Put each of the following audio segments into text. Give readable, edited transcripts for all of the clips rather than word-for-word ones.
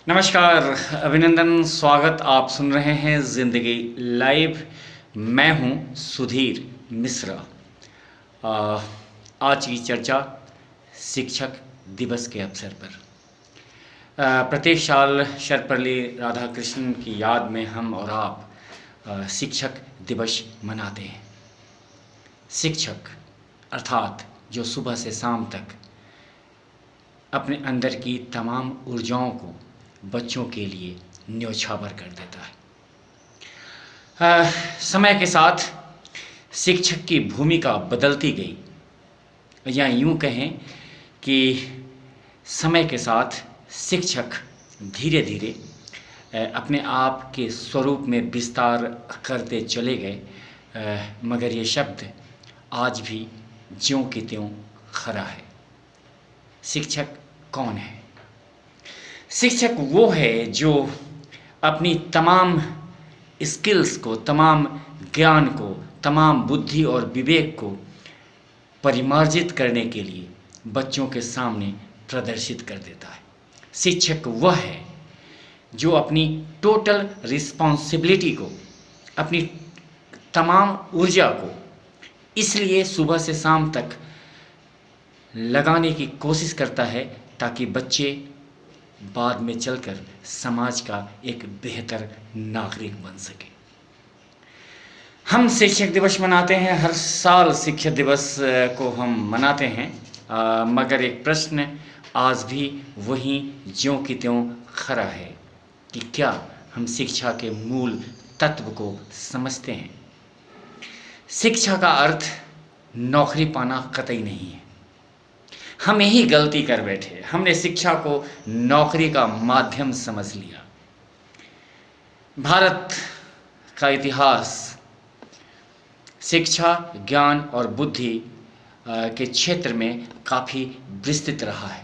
नमस्कार, अभिनंदन, स्वागत। आप सुन रहे हैं ज़िंदगी लाइव। मैं हूं सुधीर मिश्रा। आज की चर्चा शिक्षक दिवस के अवसर पर। प्रत्येक साल सर्वपल्ली राधाकृष्णन की याद में हम और आप शिक्षक दिवस मनाते हैं। शिक्षक अर्थात जो सुबह से शाम तक अपने अंदर की तमाम ऊर्जाओं को बच्चों के लिए न्योछावर कर देता है। समय के साथ शिक्षक की भूमिका बदलती गई, या यूँ कहें कि समय के साथ शिक्षक धीरे धीरे अपने आप के स्वरूप में विस्तार करते चले गए, मगर ये शब्द आज भी ज्यों की त्यों खरा है। शिक्षक कौन है? शिक्षक वो है जो अपनी तमाम स्किल्स को, तमाम ज्ञान को, तमाम बुद्धि और विवेक को परिमार्जित करने के लिए बच्चों के सामने प्रदर्शित कर देता है। शिक्षक वह है जो अपनी टोटल रिस्पॉन्सिबिलिटी को, अपनी तमाम ऊर्जा को इसलिए सुबह से शाम तक लगाने की कोशिश करता है ताकि बच्चे बाद में चलकर समाज का एक बेहतर नागरिक बन सके। हम शिक्षक दिवस मनाते हैं, हर साल शिक्षक दिवस को हम मनाते हैं, मगर एक प्रश्न आज भी वही ज्यों की त्यों खरा है कि क्या हम शिक्षा के मूल तत्व को समझते हैं? शिक्षा का अर्थ नौकरी पाना कतई नहीं है। हम यही गलती कर बैठे। हमने शिक्षा को नौकरी का माध्यम समझ लिया। भारत का इतिहास शिक्षा, ज्ञान और बुद्धि के क्षेत्र में काफ़ी विस्तृत रहा है।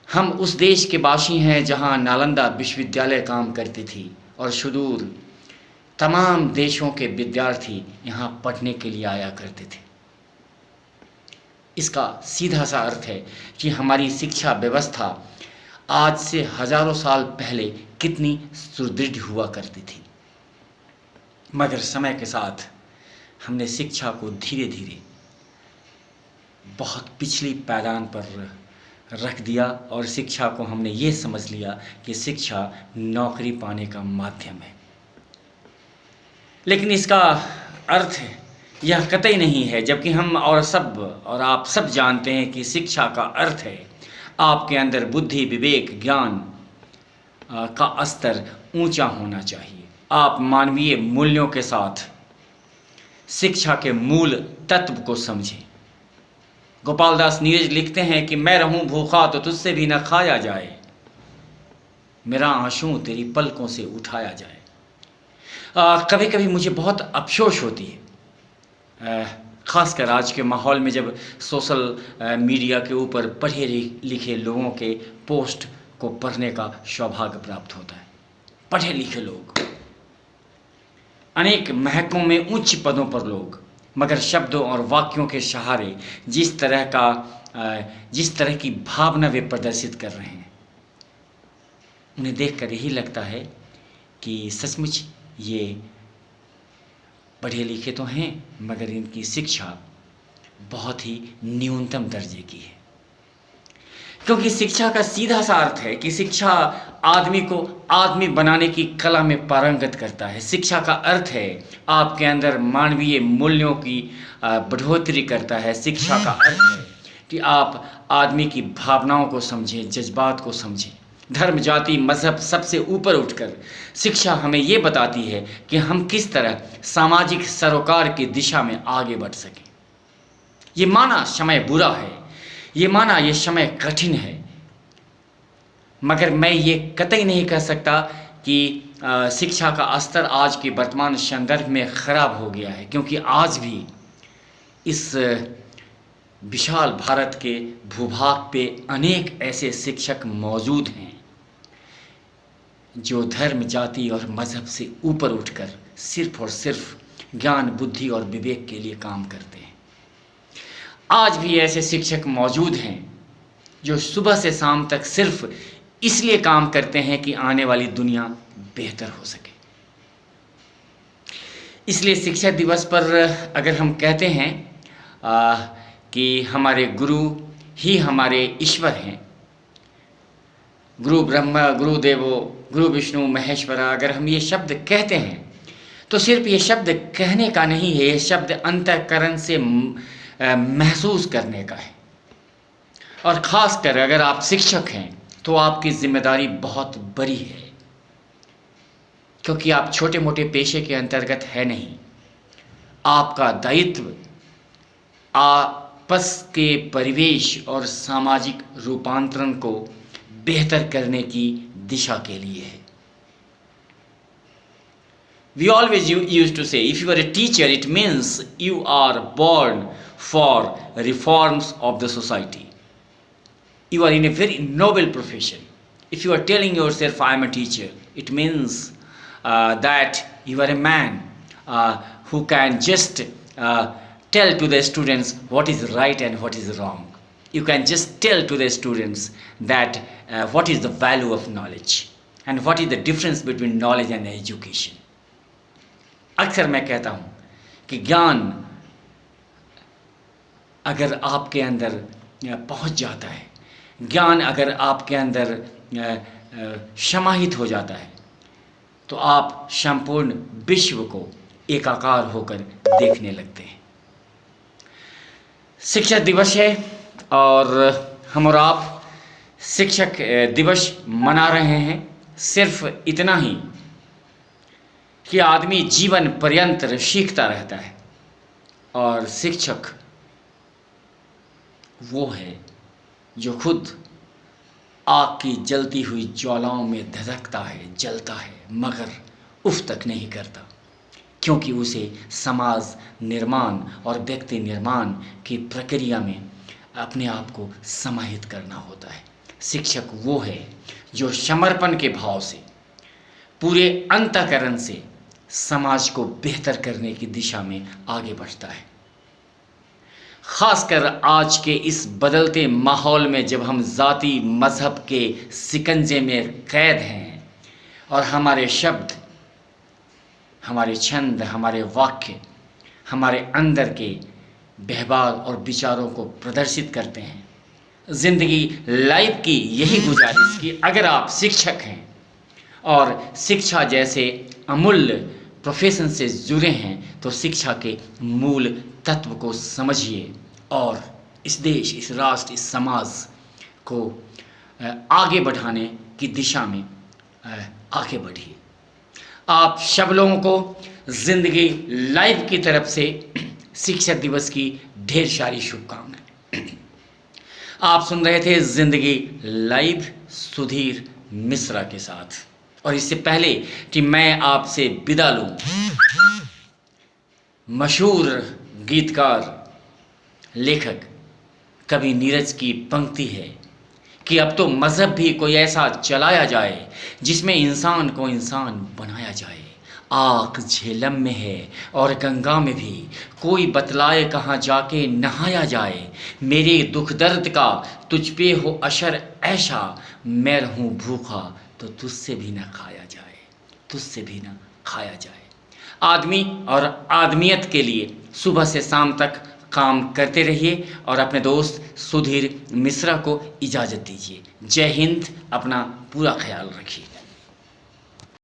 हम उस देश के वासी हैं जहां नालंदा विश्वविद्यालय काम करती थी और सुदूर तमाम देशों के विद्यार्थी यहां पढ़ने के लिए आया करते थे। इसका सीधा सा अर्थ है कि हमारी शिक्षा व्यवस्था आज से हजारों साल पहले कितनी सुदृढ़ हुआ करती थी। मगर समय के साथ हमने शिक्षा को धीरे धीरे बहुत पिछली पायदान पर रख दिया और शिक्षा को हमने ये समझ लिया कि शिक्षा नौकरी पाने का माध्यम है। लेकिन इसका अर्थ यह कतई नहीं है, जबकि हम और आप सब जानते हैं कि शिक्षा का अर्थ है आपके अंदर बुद्धि, विवेक, ज्ञान का स्तर ऊंचा होना चाहिए। आप मानवीय मूल्यों के साथ शिक्षा के मूल तत्व को समझें। गोपाल दास नीरज लिखते हैं कि मैं रहूं भूखा तो तुझसे भी न खाया जाए, मेरा आंसू तेरी पलकों से उठाया जाए। कभी कभी मुझे बहुत अफसोस होती है, ख़ासकर आज के माहौल में, जब सोशल मीडिया के ऊपर पढ़े लिखे लोगों के पोस्ट को पढ़ने का सौभाग्य प्राप्त होता है। पढ़े लिखे लोग, अनेक महकमों में उच्च पदों पर लोग, मगर शब्दों और वाक्यों के सहारे जिस तरह की भावना वे प्रदर्शित कर रहे हैं, उन्हें देखकर यही लगता है कि सचमुच ये पढ़े लिखे तो हैं मगर इनकी शिक्षा बहुत ही न्यूनतम दर्जे की है। क्योंकि शिक्षा का सीधा सा अर्थ है कि शिक्षा आदमी को आदमी बनाने की कला में पारंगत करता है। शिक्षा का अर्थ है आपके अंदर मानवीय मूल्यों की बढ़ोतरी करता है। शिक्षा का अर्थ है कि आप आदमी की भावनाओं को समझें, जज्बात को समझें। धर्म, जाति, मजहब सबसे ऊपर उठकर शिक्षा हमें ये बताती है कि हम किस तरह सामाजिक सरोकार की दिशा में आगे बढ़ सकें। ये माना समय बुरा है, ये माना ये समय कठिन है, मगर मैं ये कतई नहीं कह सकता कि शिक्षा का स्तर आज के वर्तमान संदर्भ में खराब हो गया है, क्योंकि आज भी इस विशाल भारत के भूभाग पे अनेक ऐसे शिक्षक मौजूद हैं जो धर्म, जाति और मजहब से ऊपर उठकर सिर्फ और सिर्फ ज्ञान, बुद्धि और विवेक के लिए काम करते हैं। आज भी ऐसे शिक्षक मौजूद हैं जो सुबह से शाम तक सिर्फ इसलिए काम करते हैं कि आने वाली दुनिया बेहतर हो सके। इसलिए शिक्षक दिवस पर अगर हम कहते हैं कि हमारे गुरु ही हमारे ईश्वर हैं, गुरु ब्रह्मा गुरु देवो गुरु विष्णु महेश्वरा, अगर हम ये शब्द कहते हैं तो सिर्फ ये शब्द कहने का नहीं है, ये शब्द अंतःकरण से महसूस करने का है। और ख़ासकर अगर आप शिक्षक हैं तो आपकी जिम्मेदारी बहुत बड़ी है, क्योंकि आप छोटे मोटे पेशे के अंतर्गत है नहीं। आपका दायित्व आपस के परिवेश और सामाजिक रूपांतरण को बेहतर करने की दिशा के लिए है। We always used to say, if you are a teacher, it means you are born for reforms of the society. You are in a very noble profession. If you are telling yourself, I am a teacher, it means that you are a man who can just tell to the students what is right and what is wrong. You can just tell to the students that what is the value of knowledge and what is the difference between knowledge and education. अक्सर मैं कहता हूँ कि ज्ञान अगर आपके अंदर पहुँच जाता है, ज्ञान अगर आपके अंदर समाहित हो जाता है, तो आप संपूर्ण विश्व को एकाकार होकर देखने लगते हैं। शिक्षक दिवस है और हम और आप शिक्षक दिवस मना रहे हैं, सिर्फ इतना ही कि आदमी जीवन पर्यंत सीखता रहता है और शिक्षक वो है जो खुद आग की जलती हुई ज्वालाओं में धधकता है, जलता है, मगर उफ तक नहीं करता, क्योंकि उसे समाज निर्माण और व्यक्ति निर्माण की प्रक्रिया में अपने आप को समाहित करना होता है। शिक्षक वो है जो समर्पण के भाव से पूरे अंतःकरण से समाज को बेहतर करने की दिशा में आगे बढ़ता है। खासकर आज के इस बदलते माहौल में, जब हम जाति मजहब के शिकंजे में कैद हैं और हमारे शब्द, हमारे छंद, हमारे वाक्य हमारे अंदर के व्यवहार और विचारों को प्रदर्शित करते हैं। ज़िंदगी लाइफ की यही गुजारिश कि अगर आप शिक्षक हैं और शिक्षा जैसे अमूल्य प्रोफेशन से जुड़े हैं तो शिक्षा के मूल तत्व को समझिए और इस देश, इस राष्ट्र, इस समाज को आगे बढ़ाने की दिशा में आगे बढ़िए। आप सब लोगों को ज़िंदगी लाइव की तरफ से शिक्षक दिवस की ढेर सारी शुभकामनाएं। आप सुन रहे थे ज़िंदगी लाइव सुधीर मिश्रा के साथ। और इससे पहले कि मैं आपसे विदा लूं, मशहूर गीतकार लेखक कवि नीरज की पंक्ति है कि अब तो मज़हब भी कोई ऐसा चलाया जाए जिसमें इंसान को इंसान बनाया जाए। आग झेलम में है और गंगा में भी, कोई बतलाए कहाँ जाके नहाया जाए। मेरे दुख दर्द का तुझ पे हो असर ऐसा, मैं रहूं भूखा तो तुझसे भी ना खाया जाए, तुझसे भी ना खाया जाए। आदमी और आदमियत के लिए सुबह से शाम तक काम करते रहिए और अपने दोस्त सुधीर मिश्रा को इजाज़त दीजिए। जय हिंद, अपना पूरा ख्याल रखिए।